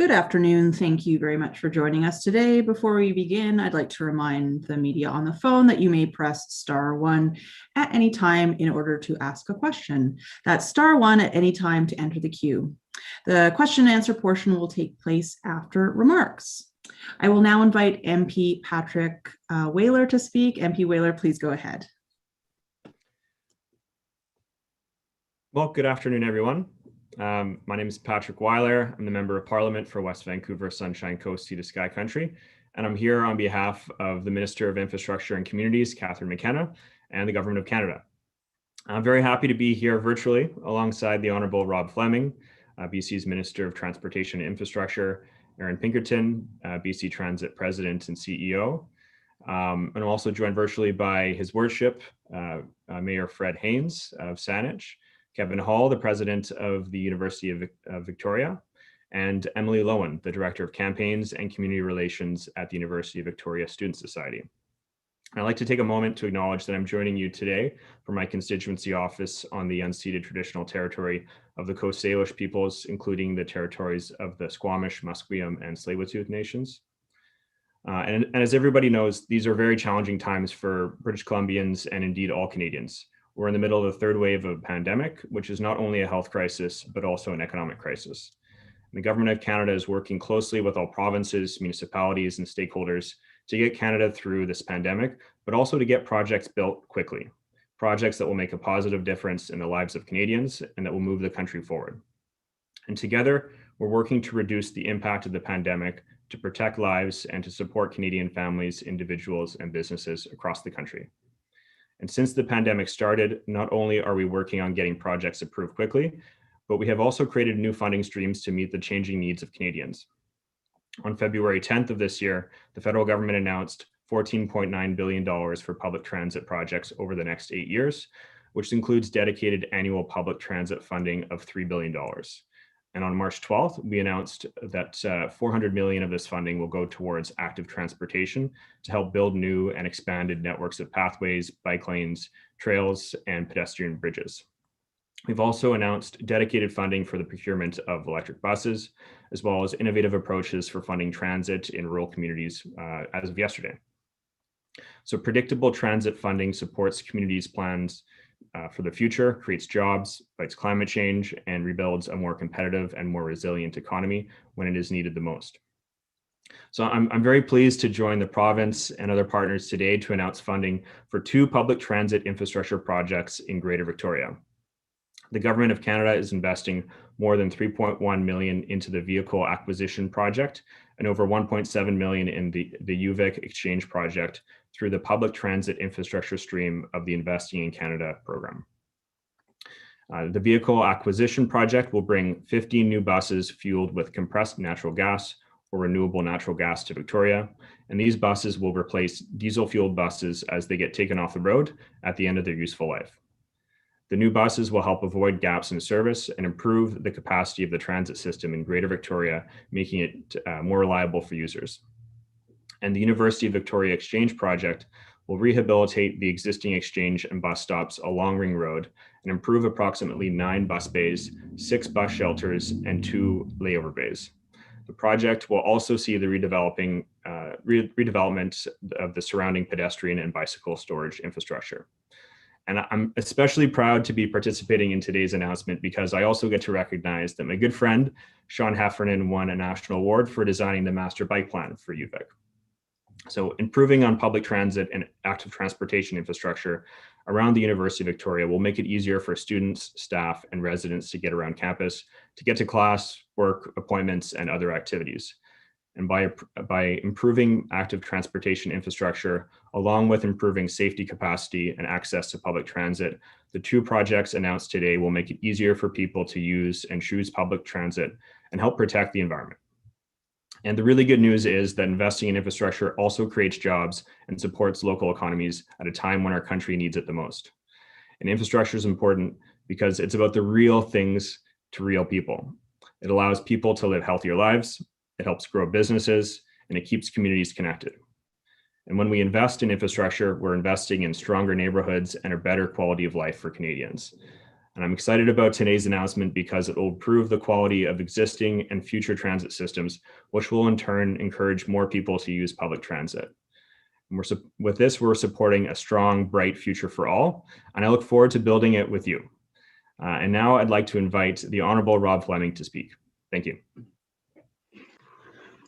Good afternoon. Thank you very much for joining us today. Before we begin, I'd like to remind the media on the phone that you may press *1 at any time in order to ask a question. That's *1 at any time to enter the queue. The question and answer portion will take place after remarks. I will now invite MP Patrick Whaler to speak. MP Whaler, please go ahead. Well, good afternoon, everyone. My name is Patrick Weiler. I'm the Member of Parliament for West Vancouver, Sunshine Coast, Sea to Sky Country. And I'm here on behalf of the Minister of Infrastructure and Communities, Catherine McKenna, and the Government of Canada. I'm very happy to be here virtually alongside the Honourable Rob Fleming, BC's Minister of Transportation and Infrastructure, Aaron Pinkerton, BC Transit President and CEO. And I'm also joined virtually by His Worship, Mayor Fred Haines of Saanich, Kevin Hall, the President of the University of Victoria, and Emily Lowen, the Director of Campaigns and Community Relations at the University of Victoria Student Society. I'd like to take a moment to acknowledge that I'm joining you today from my constituency office on the unceded traditional territory of the Coast Salish peoples, including the territories of the Squamish, Musqueam, and Tsleil-Waututh nations. And as everybody knows, these are very challenging times for British Columbians and indeed all Canadians. We're in the middle of the third wave of a pandemic, which is not only a health crisis, but also an economic crisis. The Government of Canada is working closely with all provinces, municipalities, and stakeholders to get Canada through this pandemic, but also to get projects built quickly, projects that will make a positive difference in the lives of Canadians and that will move the country forward. And together, we're working to reduce the impact of the pandemic, to protect lives, and to support Canadian families, individuals, and businesses across the country. And since the pandemic started, not only are we working on getting projects approved quickly, but we have also created new funding streams to meet the changing needs of Canadians. On February 10th of this year, the federal government announced $14.9 billion for public transit projects over the next 8 years, which includes dedicated annual public transit funding of $3 billion. And on March 12th, we announced that $400 million of this funding will go towards active transportation to help build new and expanded networks of pathways, bike lanes, trails, and pedestrian bridges. We've also announced dedicated funding for the procurement of electric buses, as well as innovative approaches for funding transit in rural communities as of yesterday. So predictable transit funding supports communities' plans for the future, creates jobs, fights climate change, and rebuilds a more competitive and more resilient economy when it is needed the most. So I'm very pleased to join the province and other partners today to announce funding for 2 public transit infrastructure projects in Greater Victoria. The Government of Canada is investing more than $3.1 million into the vehicle acquisition project and over $1.7 million in the UVic exchange project through the public transit infrastructure stream of the Investing in Canada program. The vehicle acquisition project will bring 15 new buses fueled with compressed natural gas or renewable natural gas to Victoria, and these buses will replace diesel-fueled buses as they get taken off the road at the end of their useful life. The new buses will help avoid gaps in service and improve the capacity of the transit system in Greater Victoria, making it more reliable for users. And the University of Victoria Exchange project will rehabilitate the existing exchange and bus stops along Ring Road and improve approximately 9 bus bays, 6 bus shelters, and 2 layover bays. The project will also see the redevelopment of the surrounding pedestrian and bicycle storage infrastructure. And I'm especially proud to be participating in today's announcement because I also get to recognize that my good friend, Sean Heffernan, won a national award for designing the master bike plan for UVic. So improving on public transit and active transportation infrastructure around the University of Victoria will make it easier for students, staff, and residents to get around campus, to get to class, work, appointments, and other activities. And by improving active transportation infrastructure, along with improving safety capacity and access to public transit, the 2 projects announced today will make it easier for people to use and choose public transit and help protect the environment. And the really good news is that investing in infrastructure also creates jobs and supports local economies at a time when our country needs it the most. And infrastructure is important because it's about the real things to real people. It allows people to live healthier lives, it helps grow businesses, and it keeps communities connected. And when we invest in infrastructure, we're investing in stronger neighborhoods and a better quality of life for Canadians. And I'm excited about today's announcement because it will improve the quality of existing and future transit systems, which will in turn encourage more people to use public transit. And with this, we're supporting a strong, bright future for all, and I look forward to building it with you. And now I'd like to invite the Honorable Rob Fleming to speak. Thank you.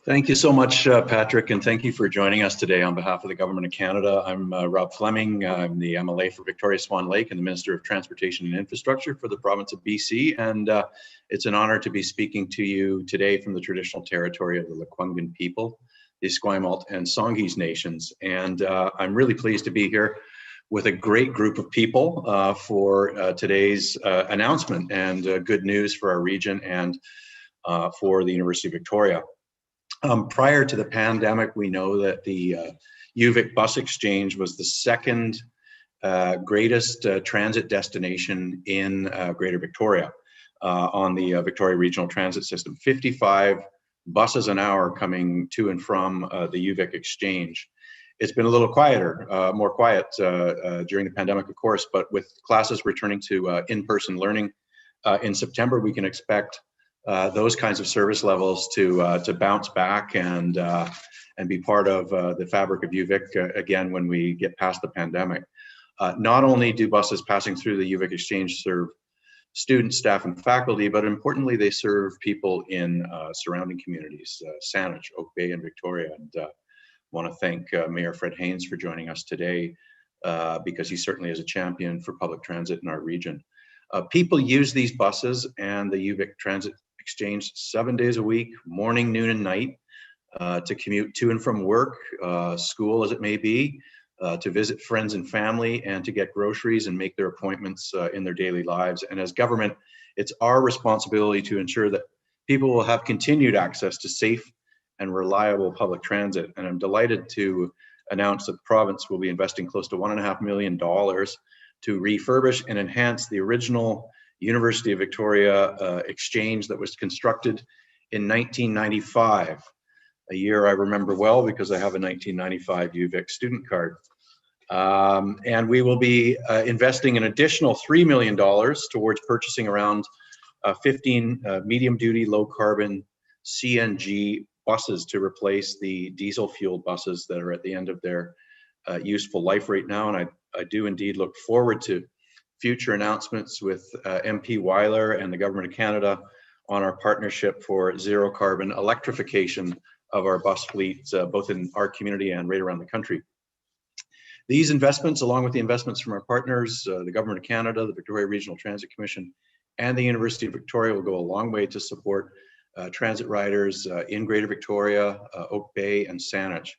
Thank you so much, Patrick, and thank you for joining us today on behalf of the Government of Canada. I'm Rob Fleming. I'm the MLA for Victoria Swan Lake and the Minister of Transportation and Infrastructure for the province of BC. And it's an honor to be speaking to you today from the traditional territory of the Lekwungen people, the Esquimalt and Songhees nations. And I'm really pleased to be here with a great group of people for today's announcement and good news for our region and for the University of Victoria. Prior to the pandemic, we know that the UVic bus exchange was the second greatest transit destination in Greater Victoria on the Victoria Regional Transit System. 55 buses an hour coming to and from the UVic exchange. It's been a little quieter, more quiet during the pandemic, of course, but with classes returning to in-person learning in September, we can expect those kinds of service levels to bounce back and be part of the fabric of UVic again when we get past the pandemic. Not only do buses passing through the UVic exchange serve students, staff, and faculty, but importantly, they serve people in surrounding communities, Saanich, Oak Bay, and Victoria. And want to thank Mayor Fred Haines for joining us today because he certainly is a champion for public transit in our region. People use these buses and the UVic Transit Exchange 7 days a week, morning, noon, and night, to commute to and from work, school as it may be, to visit friends and family, and to get groceries and make their appointments in their daily lives. And as government, it's our responsibility to ensure that people will have continued access to safe and reliable public transit. And I'm delighted to announce that the province will be investing close to $1.5 million to refurbish and enhance the original University of Victoria exchange that was constructed in 1995, a year I remember well because I have a 1995 UVic student card. And we will be investing an additional $3 million towards purchasing around 15 medium-duty, low-carbon CNG buses to replace the diesel-fueled buses that are at the end of their useful life right now. And I do indeed look forward to future announcements with MP Weiler and the Government of Canada on our partnership for zero carbon electrification of our bus fleets, both in our community and right around the country. These investments, along with the investments from our partners, the Government of Canada, the Victoria Regional Transit Commission, and the University of Victoria will go a long way to support transit riders in Greater Victoria, Oak Bay, and Saanich.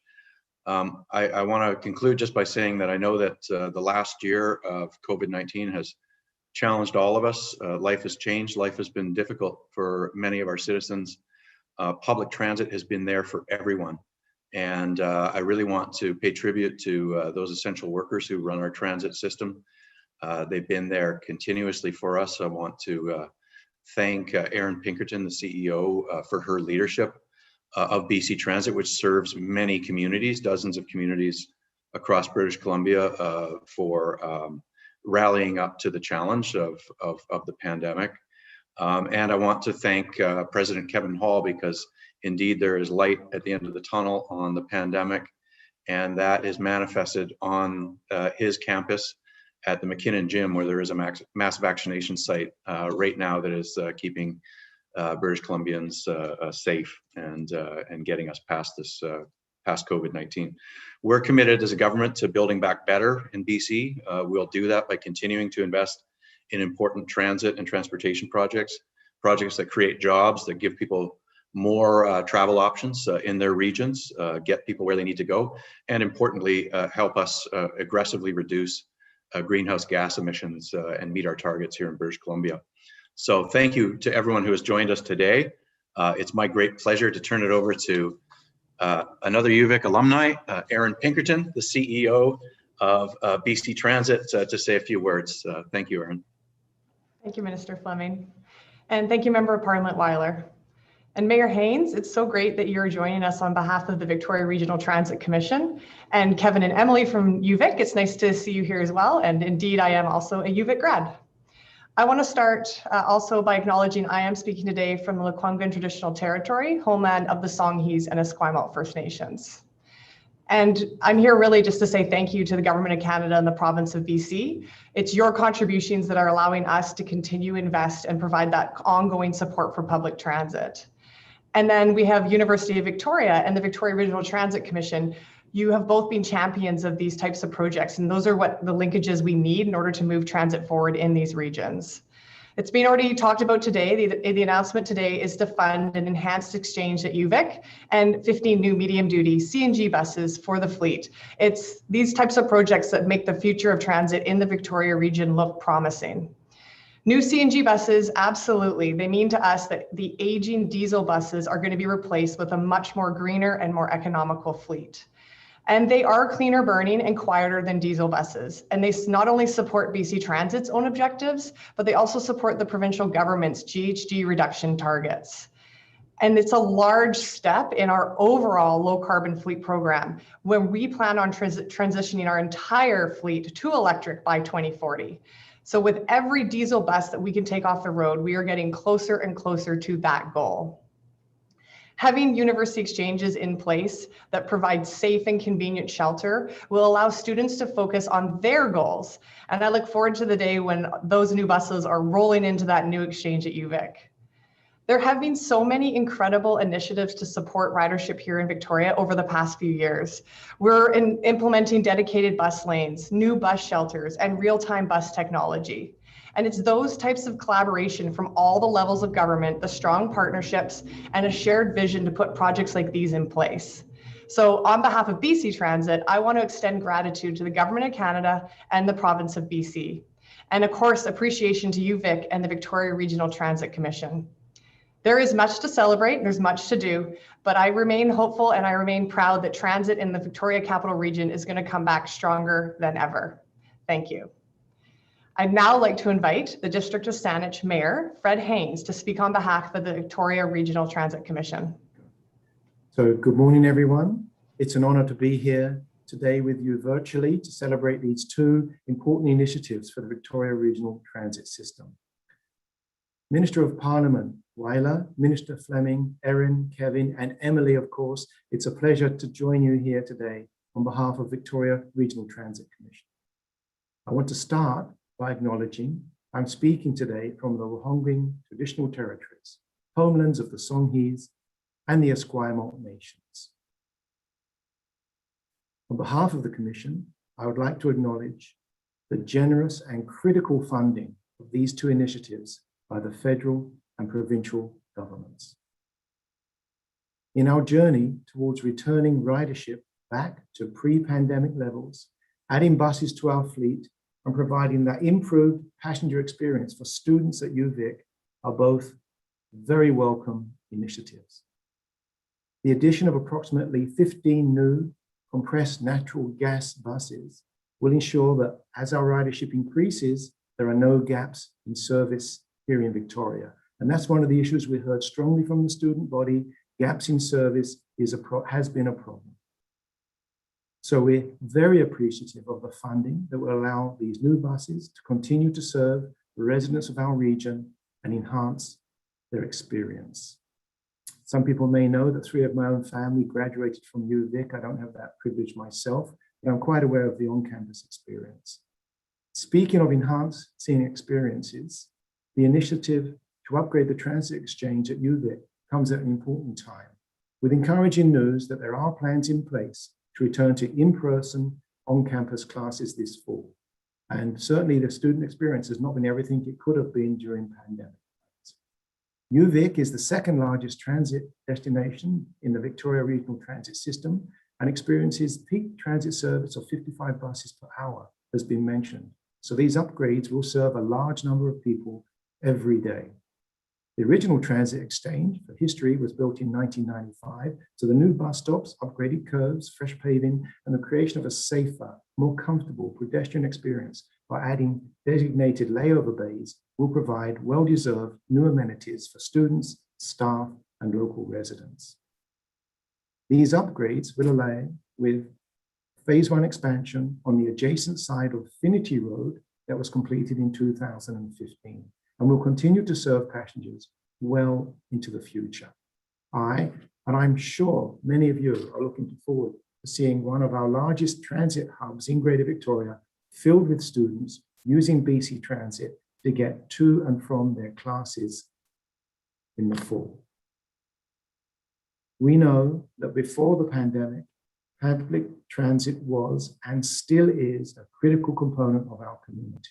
I want to conclude just by saying that I know that the last year of COVID-19 has challenged all of us. Life has changed. Life has been difficult for many of our citizens. Public transit has been there for everyone. And I really want to pay tribute to those essential workers who run our transit system. They've been there continuously for us. I want to thank Erin Pinkerton, the CEO, for her leadership of BC Transit, which serves many communities, dozens of communities across British Columbia, for rallying up to the challenge of the pandemic. And I want to thank President Kevin Hall because indeed there is light at the end of the tunnel on the pandemic, and that is manifested on his campus at the McKinnon Gym, where there is a mass vaccination site right now that is keeping British Columbians safe and getting us past this past COVID-19. We're committed as a government to building back better in BC. We'll do that by continuing to invest in important transit and transportation projects that create jobs, that give people more travel options in their regions, get people where they need to go, and importantly, help us aggressively reduce greenhouse gas emissions and meet our targets here in British Columbia. So thank you to everyone who has joined us today. It's my great pleasure to turn it over to another UVic alumni, Erin Pinkerton, the CEO of BC Transit, to say a few words. Thank you, Erin. Thank you, Minister Fleming. And thank you, Member of Parliament Weiler. And Mayor Haines, it's so great that you're joining us on behalf of the Victoria Regional Transit Commission. And Kevin and Emily from UVic, it's nice to see you here as well. And indeed, I am also a UVic grad. I want to start also by acknowledging I am speaking today from the Lekwungen Traditional Territory, homeland of the Songhees and Esquimalt First Nations. And I'm here really just to say thank you to the Government of Canada and the province of BC. It's your contributions that are allowing us to continue invest and provide that ongoing support for public transit. And then we have University of Victoria and the Victoria Regional Transit Commission. You have both been champions of these types of projects, and those are what the linkages we need in order to move transit forward in these regions. It's been already talked about today. The announcement today is to fund an enhanced exchange at UVic and 15 new medium duty CNG buses for the fleet. It's these types of projects that make the future of transit in the Victoria region look promising. New CNG buses, absolutely. They mean to us that the aging diesel buses are going to be replaced with a much more greener and more economical fleet. And they are cleaner burning and quieter than diesel buses. And they not only support BC Transit's own objectives, but they also support the provincial government's GHG reduction targets. And it's a large step in our overall low carbon fleet program when we plan on transitioning our entire fleet to electric by 2040. So with every diesel bus that we can take off the road, we are getting closer and closer to that goal. Having university exchanges in place that provide safe and convenient shelter will allow students to focus on their goals. And I look forward to the day when those new buses are rolling into that new exchange at UVic. There have been so many incredible initiatives to support ridership here in Victoria over the past few years. We're implementing dedicated bus lanes, new bus shelters, and real-time bus technology. And it's those types of collaboration from all the levels of government, the strong partnerships, and a shared vision to put projects like these in place. So on behalf of BC Transit, I want to extend gratitude to the Government of Canada and the province of BC. And of course, appreciation to UVic and the Victoria Regional Transit Commission. There is much to celebrate, there's much to do, but I remain hopeful and I remain proud that transit in the Victoria Capital Region is going to come back stronger than ever. Thank you. I'd now like to invite the District of Saanich Mayor, Fred Haines, to speak on behalf of the Victoria Regional Transit Commission. So good morning, everyone. It's an honor to be here today with you virtually to celebrate these two important initiatives for the Victoria Regional Transit System. Minister of Parliament Weiler, Minister Fleming, Erin, Kevin, and Emily, of course, it's a pleasure to join you here today on behalf of Victoria Regional Transit Commission. I want to start by acknowledging I'm speaking today from the Lekwungen Traditional Territories, homelands of the Songhees and the Esquimalt nations. On behalf of the Commission, I would like to acknowledge the generous and critical funding of these two initiatives by the federal and provincial governments. In our journey towards returning ridership back to pre-pandemic levels, adding buses to our fleet, and providing that improved passenger experience for students at UVic are both very welcome initiatives. The addition of approximately 15 new compressed natural gas buses will ensure that as our ridership increases, there are no gaps in service here in Victoria. And that's one of the issues we heard strongly from the student body. Gaps in service has been a problem. So we're very appreciative of the funding that will allow these new buses to continue to serve the residents of our region and enhance their experience. Some people may know that 3 of my own family graduated from UVic. I don't have that privilege myself, but I'm quite aware of the on-campus experience. Speaking of enhancing experiences, the initiative to upgrade the transit exchange at UVic comes at an important time, with encouraging news that there are plans in place to return to in-person on-campus classes this fall. And certainly the student experience has not been everything it could have been during pandemic. UVic is the second largest transit destination in the Victoria Regional Transit System and experiences peak transit service of 55 buses per hour, has been mentioned. So these upgrades will serve a large number of people every day. The original transit exchange for history was built in 1995, so the new bus stops, upgraded curbs, fresh paving, and the creation of a safer, more comfortable pedestrian experience by adding designated layover bays will provide well-deserved new amenities for students, staff, and local residents. These upgrades will allow with phase 1 expansion on the adjacent side of Finity Road that was completed in 2015 and will continue to serve passengers well into the future. I'm sure many of you are looking forward to seeing one of our largest transit hubs in Greater Victoria filled with students using BC Transit to get to and from their classes in the fall. We know that before the pandemic, public transit was and still is a critical component of our community.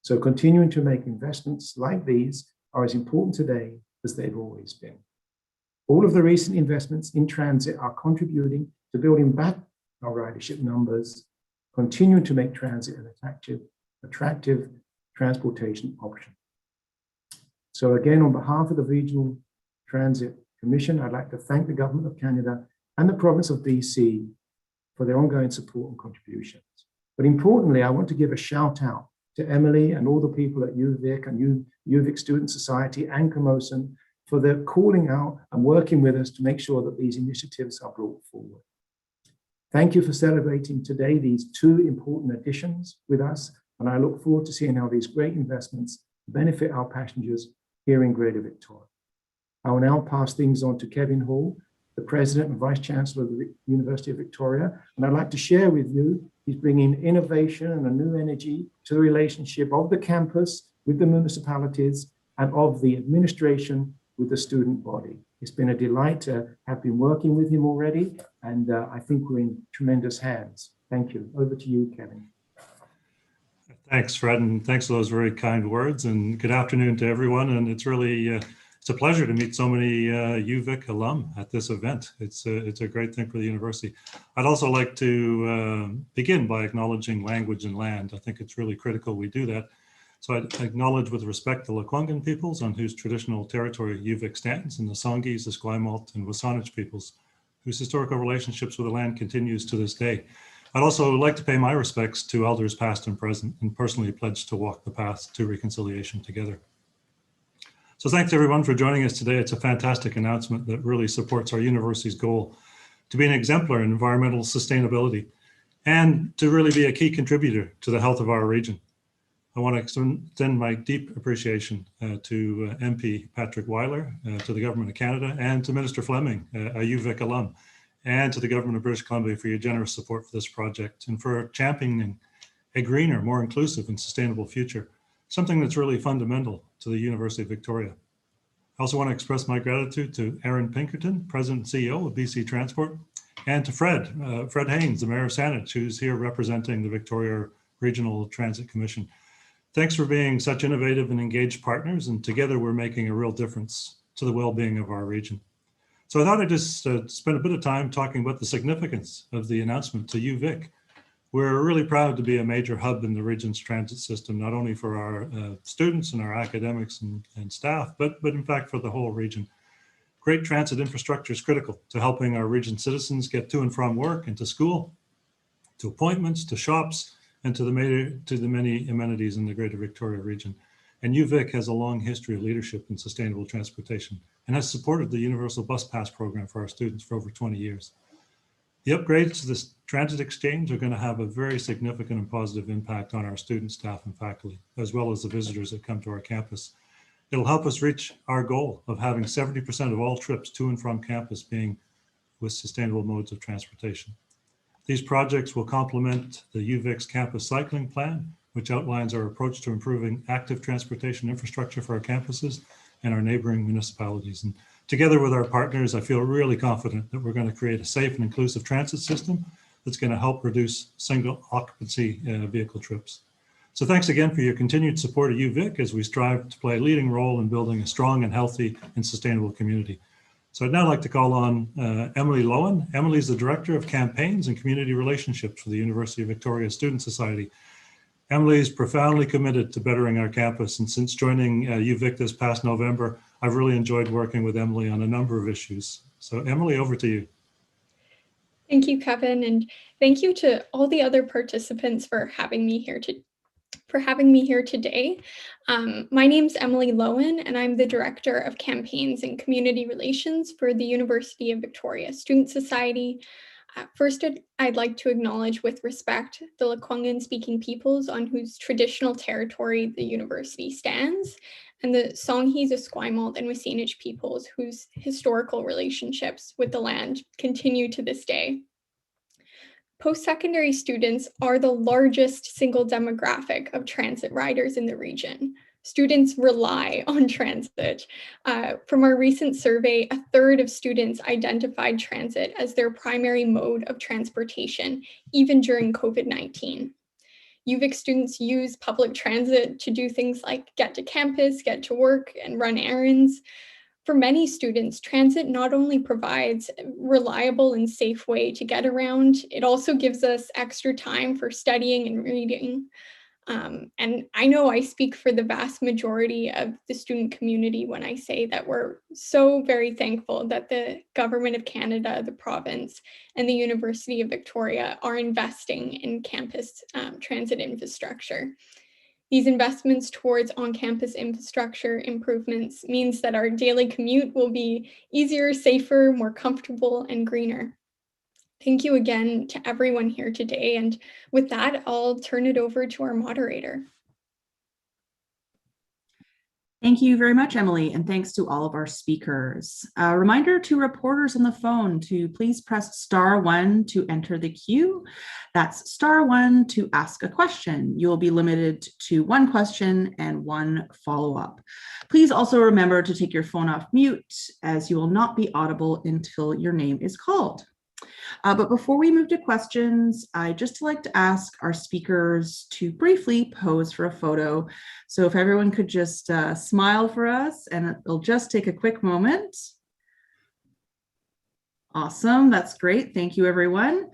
So continuing to make investments like these are as important today as they've always been. All of the recent investments in transit are contributing to building back our ridership numbers, continuing to make transit an attractive transportation option. So again, on behalf of the Regional Transit Commission, I'd like to thank the Government of Canada and the Province of BC for their ongoing support and contributions. But importantly, I want to give a shout out to Emily and all the people at UVic and UVic Student Society and Camosun for their calling out and working with us to make sure that these initiatives are brought forward. Thank you for celebrating today these two important additions with us, and I look forward to seeing how these great investments benefit our passengers here in Greater Victoria. I will now pass things on to Kevin Hall, the President and Vice Chancellor of the University of Victoria, and I'd like to share with you, he's bringing innovation and a new energy to the relationship of the campus with the municipalities and of the administration with the student body. It's been a delight to have been working with him already, and I think we're in tremendous hands. Thank you. Over to you, Kevin. Thanks, Fred, and thanks for those very kind words, and good afternoon to everyone. And it's really it's a pleasure to meet so many UVic alum at this event. It's a great thing for the university. I'd also like to begin by acknowledging language and land. I think it's really critical we do that. So I acknowledge with respect the Lekwungen peoples on whose traditional territory UVic stands, and the Songhees, the Esquimalt, and WSÁNEĆ peoples, whose historical relationships with the land continues to this day. I'd also like to pay my respects to elders past and present, and personally pledge to walk the path to reconciliation together. So thanks everyone for joining us today. It's a fantastic announcement that really supports our university's goal to be an exemplar in environmental sustainability and to really be a key contributor to the health of our region. I want to extend my deep appreciation to MP Patrick Weiler, to the Government of Canada, and to Minister Fleming, a UVic alum, and to the Government of British Columbia for your generous support for this project and for championing a greener, more inclusive and sustainable future, something that's really fundamental to the University of Victoria. I also want to express my gratitude to Aaron Pinkerton, President and CEO of BC Transport, and to Fred Haynes, the Mayor of Saanich, who's here representing the Victoria Regional Transit Commission. Thanks for being such innovative and engaged partners, and together we're making a real difference to the well-being of our region. So I thought I'd just spend a bit of time talking about the significance of the announcement to UVic. We're really proud to be a major hub in the region's transit system, not only for our students and our academics and staff, but in fact for the whole region. Great transit infrastructure is critical to helping our region citizens get to and from work and to school, to appointments, to shops, and to the many amenities in the Greater Victoria region. And UVic has a long history of leadership in sustainable transportation and has supported the Universal Bus Pass program for our students for over 20 years. The upgrades to this transit exchange are going to have a very significant and positive impact on our students, staff, and faculty, as well as the visitors that come to our campus. It'll help us reach our goal of having 70% of all trips to and from campus being with sustainable modes of transportation. These projects will complement the UVic's campus cycling plan, which outlines our approach to improving active transportation infrastructure for our campuses and our neighboring municipalities. And together with our partners, I feel really confident that we're going to create a safe and inclusive transit system that's going to help reduce single occupancy vehicle trips. So thanks again for your continued support of UVic as we strive to play a leading role in building a strong and healthy and sustainable community. So I'd now like to call on Emily Lowen. Emily is the Director of Campaigns and Community Relationships for the University of Victoria Student Society. Emily is profoundly committed to bettering our campus, and since joining UVic this past November, I've really enjoyed working with Emily on a number of issues. So Emily, over to you. Thank you, Kevin, and thank you to all the other participants for having me here today. My name's Emily Lowen, and I'm the Director of Campaigns and Community Relations for the University of Victoria Student Society. First, I'd like to acknowledge with respect the Lekwungen speaking peoples on whose traditional territory the university stands, and the Songhees, Esquimalt, and Wasanich peoples whose historical relationships with the land continue to this day. Post-secondary students are the largest single demographic of transit riders in the region. Students rely on transit. From our recent survey, 1/3 of students identified transit as their primary mode of transportation, even during COVID-19. UVic students use public transit to do things like get to campus, get to work, and run errands. For many students, transit not only provides a reliable and safe way to get around, it also gives us extra time for studying and reading. And I know I speak for the vast majority of the student community when I say that we're so very thankful that the Government of Canada, the province, and the University of Victoria are investing in campus transit infrastructure. These investments towards on-campus infrastructure improvements means that our daily commute will be easier, safer, more comfortable, and greener. Thank you again to everyone here today. And with that, I'll turn it over to our moderator. Thank you very much, Emily, and thanks to all of our speakers. A reminder to reporters on the phone to please press *1 to enter the queue. That's *1 to ask a question. You will be limited to 1 question and 1 follow-up. Please also remember to take your phone off mute, as you will not be audible until your name is called. But before we move to questions, I'd just like to ask our speakers to briefly pose for a photo. So if everyone could just smile for us, and it'll just take a quick moment. Awesome, that's great. Thank you, everyone.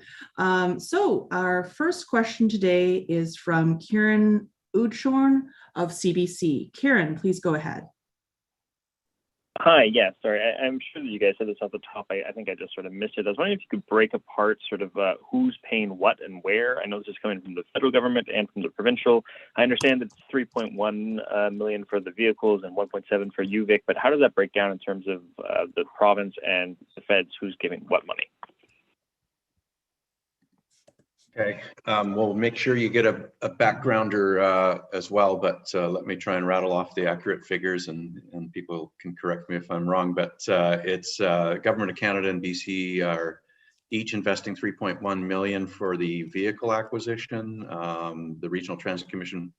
So our first question today is from Kieran Udshorn of CBC. Kieran, please go ahead. Hi, yeah, sorry, I'm sure that you guys said this off the top. I think I just sort of missed it. I was wondering if you could break apart sort of who's paying what and where. I know this is coming from the federal government and from the provincial. I understand that it's 3.1 million for the vehicles and 1.7 for UVic, but how does that break down in terms of the province and the feds, who's giving what money? Okay, we'll make sure you get a backgrounder as well, but let me try and rattle off the accurate figures, and people can correct me if I'm wrong, but it's Government of Canada and BC are each investing 3.1 million for the vehicle acquisition. The Regional Transit Commission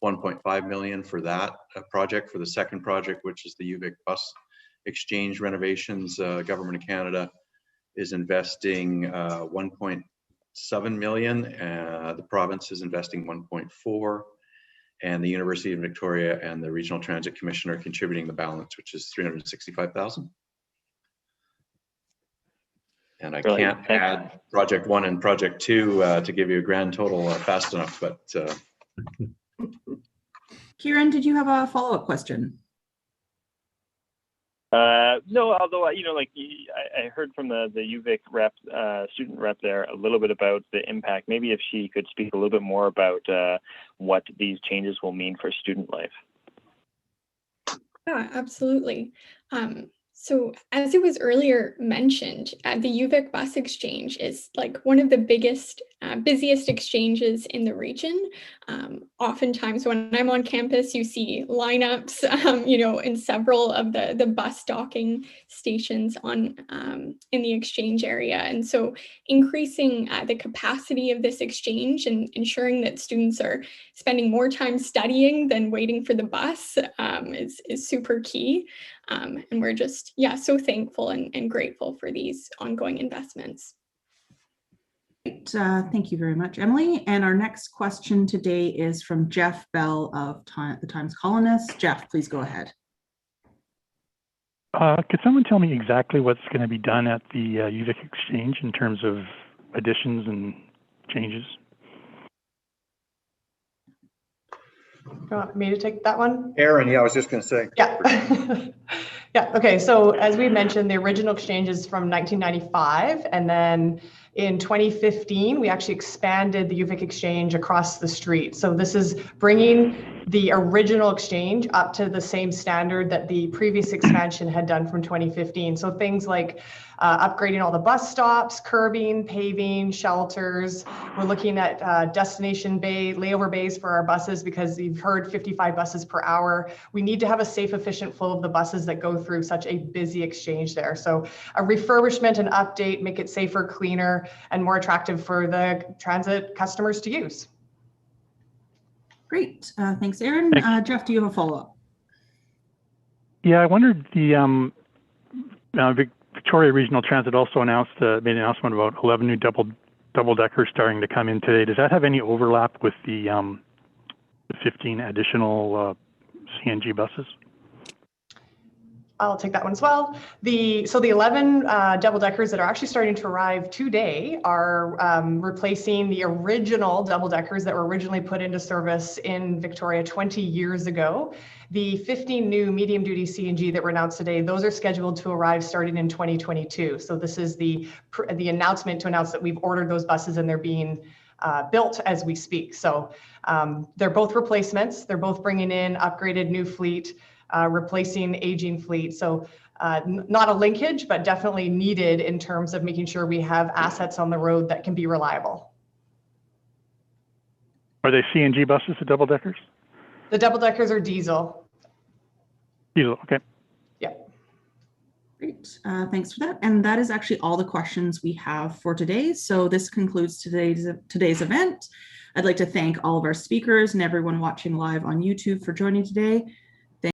1.5 million for that project. For the second project, which is the UVic bus exchange renovations, Government of Canada is investing 1.7 million. The province is investing 1.4, and the University of Victoria and the Regional Transit Commission are contributing the balance, which is 365,000. And I can't add project 1 and project 2 to give you a grand total fast enough, but Kieran, did you have a follow-up question? No, although, you know, like I heard from the UVic rep, student rep there a little bit about the impact. Maybe if she could speak a little bit more about what these changes will mean for student life. Yeah, absolutely. So as it was earlier mentioned, the UVic bus exchange is like one of the biggest, busiest exchanges in the region. Oftentimes when I'm on campus, you see lineups, you know, in several of the bus docking stations on in the exchange area. And so increasing the capacity of this exchange and ensuring that students are spending more time studying than waiting for the bus is super key. And we're just, yeah, so thankful and grateful for these ongoing investments. Great. Thank you very much, Emily. And our next question today is from Jeff Bell of the Times Colonist. Jeff, please go ahead. Could someone tell me exactly what's going to be done at the UVic Exchange in terms of additions and changes? You want me to take that one? Aaron, yeah, I was just going to say. Yeah. Yeah. Okay. So as we mentioned, the original exchange is from 1995, and then In 2015, we actually expanded the UVic exchange across the street. So this is bringing the original exchange up to the same standard that the previous expansion had done from 2015. So things like upgrading all the bus stops, curbing, paving, shelters. We're looking at destination bay, layover bays for our buses, because you've heard 55 buses per hour. We need to have a safe, efficient flow of the buses that go through such a busy exchange there. So a refurbishment and update, make it safer, cleaner, and more attractive for the transit customers to use. Great. Thanks, Aaron. Thanks. Jeff, do you have a follow-up? Yeah, I wondered Victoria Regional Transit also made an announcement about 11 new double-deckers starting to come in today. Does that have any overlap with the 15 additional CNG buses? I'll take that one as well. So the 11 double-deckers that are actually starting to arrive today are replacing the original double-deckers that were originally put into service in Victoria 20 years ago. The 15 new medium-duty CNG that were announced today, those are scheduled to arrive starting in 2022. So this is the announcement to announce that we've ordered those buses and they're being built as we speak. So they're both replacements. They're both bringing in upgraded new fleet, replacing aging fleet. So not a linkage, but definitely needed in terms of making sure we have assets on the road that can be reliable. Are they CNG buses, the double-deckers? The double-deckers are diesel. Diesel, okay. Yeah. Great. Thanks for that. And that is actually all the questions we have for today. So this concludes today's event. I'd like to thank all of our speakers and everyone watching live on YouTube for joining today.